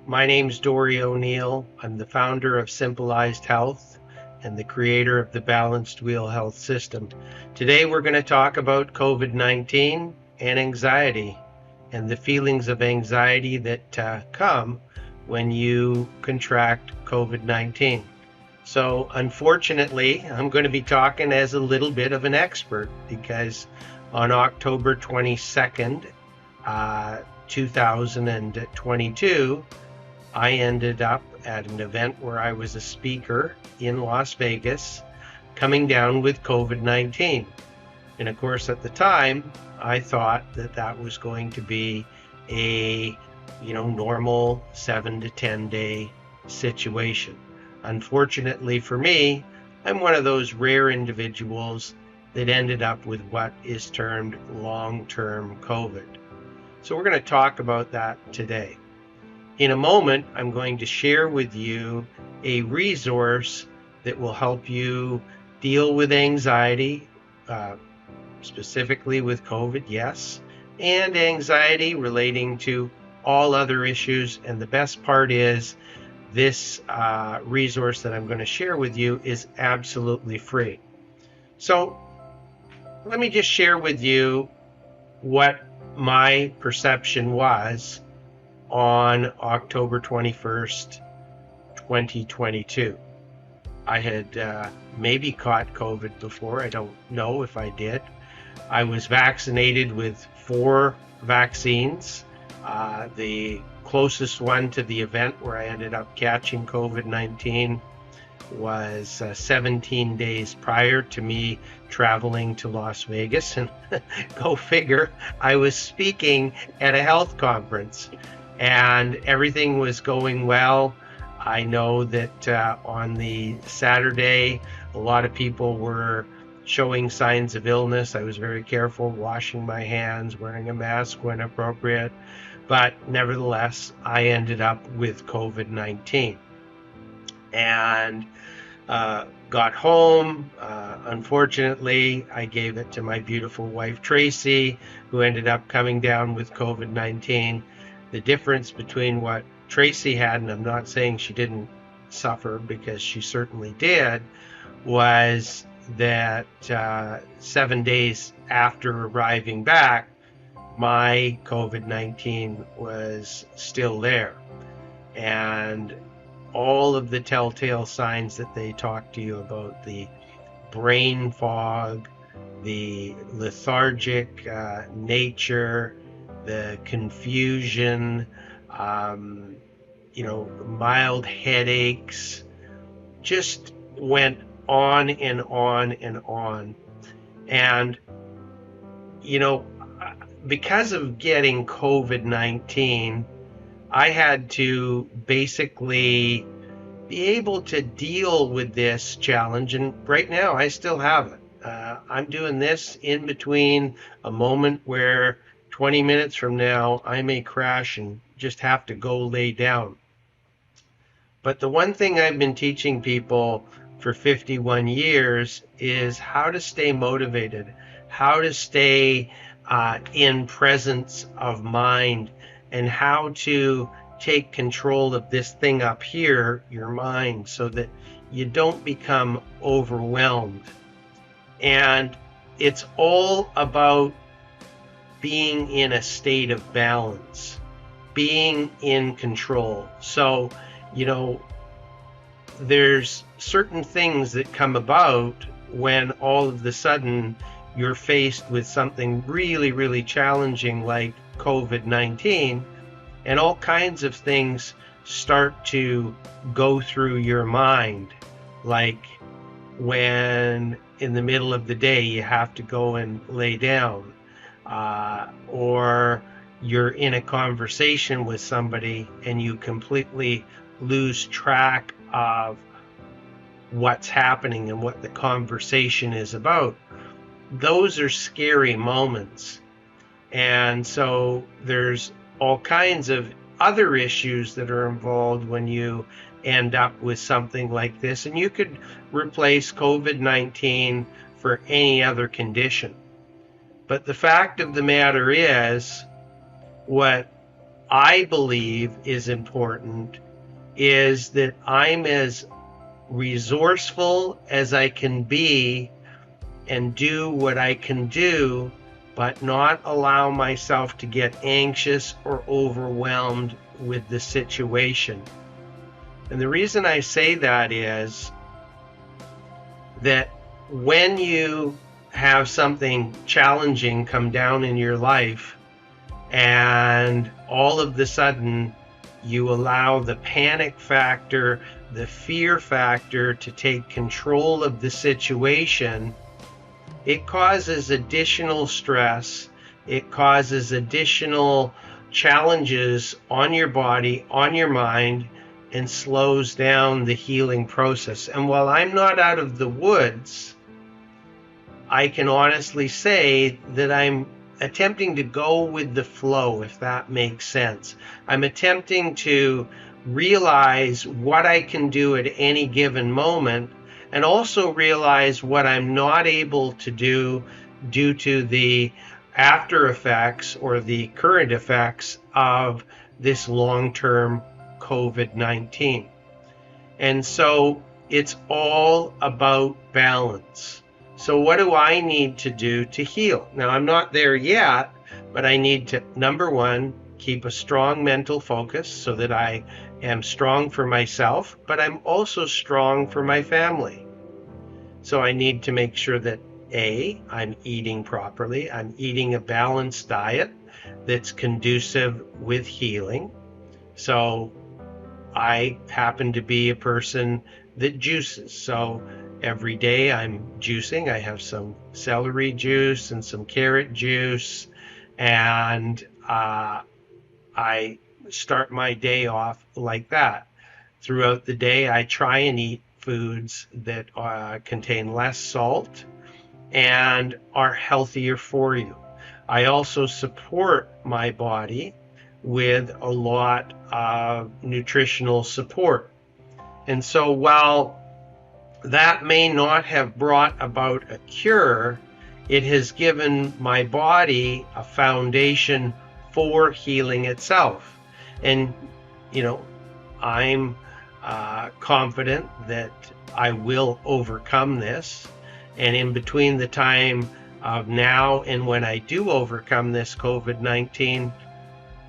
My name's Dory O'Neill. I'm the founder of Simplized Health and the creator of the Balanced Wheel Health System. Today we're going to talk about COVID-19 and anxiety and the feelings of anxiety that come when you contract COVID-19. So unfortunately, I'm going to be talking as a little bit of an expert because on October 22nd, 2022, I ended up at an event where I was a speaker in Las Vegas, coming down with COVID-19. And of course, at the time, I thought that that was going to be a, normal 7 to 10 day situation. Unfortunately for me, I'm one of those rare individuals that ended up with what is termed long-term COVID. So we're going to talk about that today. In a moment, I'm going to share with you a resource that will help you deal with anxiety, specifically with COVID, yes, and anxiety relating to all other issues. And the best part is this resource that I'm going to share with you is absolutely free. So let me just share with you what my perception was on October 21st, 2022. I had maybe caught COVID before. I don't know if I did. I was vaccinated with 4 vaccines. The closest one to the event where I ended up catching COVID-19 was 17 days prior to me traveling to Las Vegas. And go figure, I was speaking at a health conference and everything was going well. I know that on the Saturday, a lot of people were showing signs of illness. I was very careful, washing my hands, wearing a mask when appropriate. But nevertheless, I ended up with COVID-19 and got home. Unfortunately, I gave it to my beautiful wife, Tracy, who ended up coming down with COVID-19. The difference between what Tracy had, and I'm not saying she didn't suffer because she certainly did, was that 7 days after arriving back, my COVID-19 was still there. And all of the telltale signs that they talk to you about, the brain fog, the lethargic nature, the confusion, mild headaches, just went on and on and on. And, because of getting COVID-19, I had to basically be able to deal with this challenge. And right now, I still have it. I'm doing this in between a moment where 20 minutes from now, I may crash and just have to go lay down. But the one thing I've been teaching people for 51 years is how to stay motivated, how to stay in presence of mind, and how to take control of this thing up here, your mind, so that you don't become overwhelmed. And it's all about being in a state of balance, being in control. So, there's certain things that come about when all of a sudden you're faced with something really, really challenging like COVID-19, and all kinds of things start to go through your mind, like when in the middle of the day you have to go and lay down, or you're in a conversation with somebody and you completely lose track of what's happening and what the conversation is about. Those are scary moments. And so there's all kinds of other issues that are involved when you end up with something like this. And you could replace COVID-19 for any other condition. But the fact of the matter is, what I believe is important is that I'm as resourceful as I can be and do what I can do, but not allow myself to get anxious or overwhelmed with the situation. And the reason I say that is that when you have something challenging come down in your life, and all of the sudden you allow the panic factor, the fear factor to take control of the situation, it causes additional stress. It causes additional challenges on your body, on your mind, and slows down the healing process. And while I'm not out of the woods, I can honestly say that I'm attempting to go with the flow, if that makes sense. I'm attempting to realize what I can do at any given moment, and also realize what I'm not able to do due to the after effects or the current effects of this long-term COVID-19. And so it's all about balance. So what do I need to do to heal? Now, I'm not there yet, but I need to, number one, keep a strong mental focus so that I am strong for myself, but I'm also strong for my family. So I need to make sure that A, I'm eating properly. I'm eating a balanced diet that's conducive with healing. So I happen to be a person that juices. So every day I'm juicing. I have some celery juice and some carrot juice, and I start my day off like that. Throughout the day, I try and eat foods that contain less salt and are healthier for you. I also support my body with a lot of nutritional support. And so while that may not have brought about a cure, it has given my body a foundation for healing itself. And, I'm confident that I will overcome this. And in between the time of now and when I do overcome this COVID-19,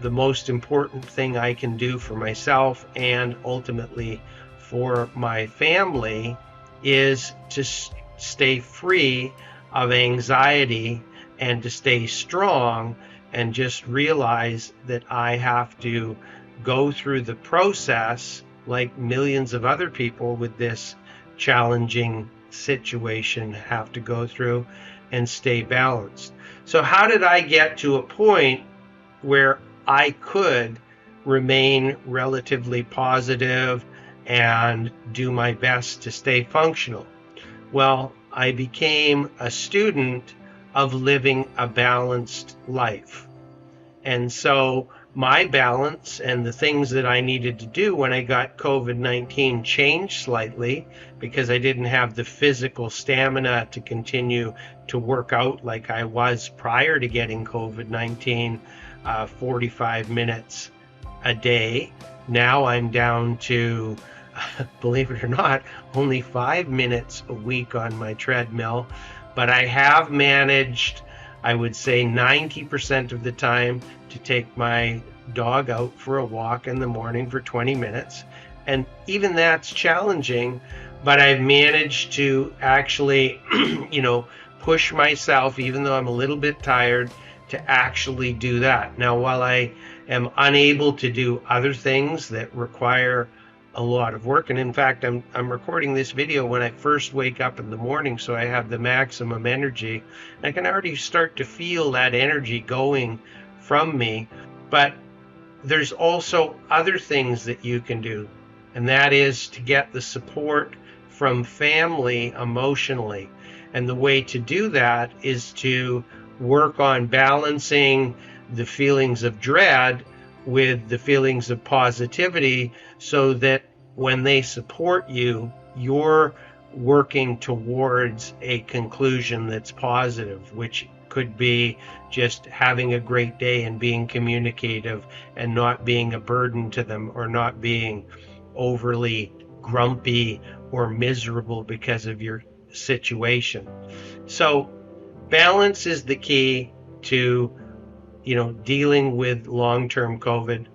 the most important thing I can do for myself and ultimately for my family is to stay free of anxiety and to stay strong, and just realize that I have to go through the process like millions of other people with this challenging situation have to go through, and stay balanced. So how did I get to a point where I could remain relatively positive and do my best to stay functional? Well, I became a student of living a balanced life. And so my balance and the things that I needed to do when I got COVID-19 changed slightly, because I didn't have the physical stamina to continue to work out like I was prior to getting COVID-19, 45 minutes a day. Now I'm down to, believe it or not, only 5 minutes a week on my treadmill. But I have managed, I would say 90% of the time, to take my dog out for a walk in the morning for 20 minutes. And even that's challenging, but I've managed to actually, push myself, even though I'm a little bit tired, to actually do that. Now, while I am unable to do other things that require a lot of work, and in fact, I'm recording this video when I first wake up in the morning, so I have the maximum energy. I can already start to feel that energy going from me, but there's also other things that you can do, and that is to get the support from family emotionally. And the way to do that is to work on balancing the feelings of dread with the feelings of positivity, so that when they support you, you're working towards a conclusion that's positive, which could could be just having a great day and being communicative and not being a burden to them, or not being overly grumpy or miserable because of your situation. So balance is the key to, dealing with long-term COVID.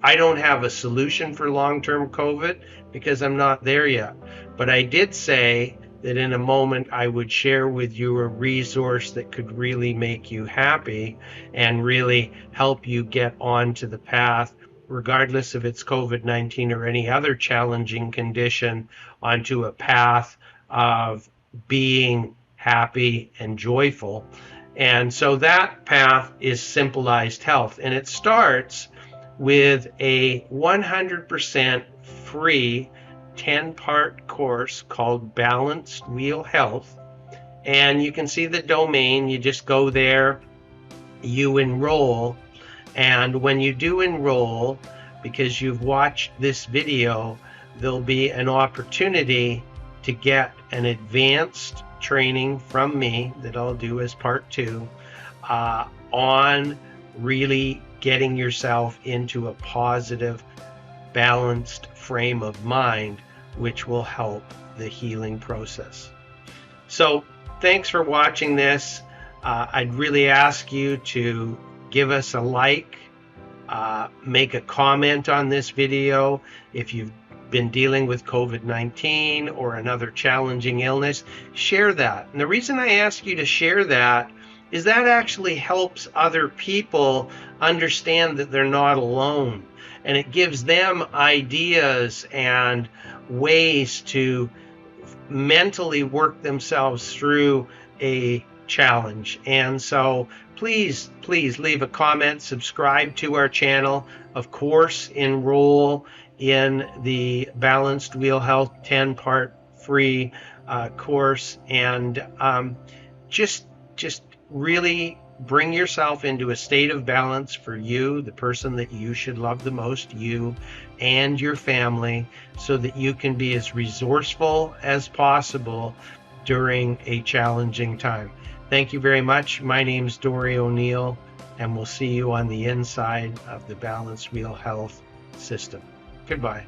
I don't have a solution for long-term COVID because I'm not there yet. But I did say that in a moment I would share with you a resource that could really make you happy and really help you get onto the path, regardless if it's COVID-19 or any other challenging condition, onto a path of being happy and joyful. And so that path is Simplized Health. And it starts with a 100% free 10-part course called Balanced Wheel Health. And you can see the domain. You just go there, you enroll, and when you do enroll, because you've watched this video, there'll be an opportunity to get an advanced training from me that I'll do as part 2 on really getting yourself into a positive, balanced frame of mind, which will help the healing process. So thanks for watching this. I'd really ask you to give us a like, make a comment on this video. If you've been dealing with COVID-19 or another challenging illness, share that. And the reason I ask you to share that is that actually helps other people understand that they're not alone. And it gives them ideas and ways to mentally work themselves through a challenge. And so please leave a comment, subscribe to our channel, of course, enroll in the Balanced Wheel Health 10-part free course, and just really bring yourself into a state of balance for you, the person that you should love the most, you and your family, so that you can be as resourceful as possible during a challenging time. Thank you very much. My name's Dory O'Neill, and we'll see you on the inside of the Balanced Wheel Health system. Goodbye.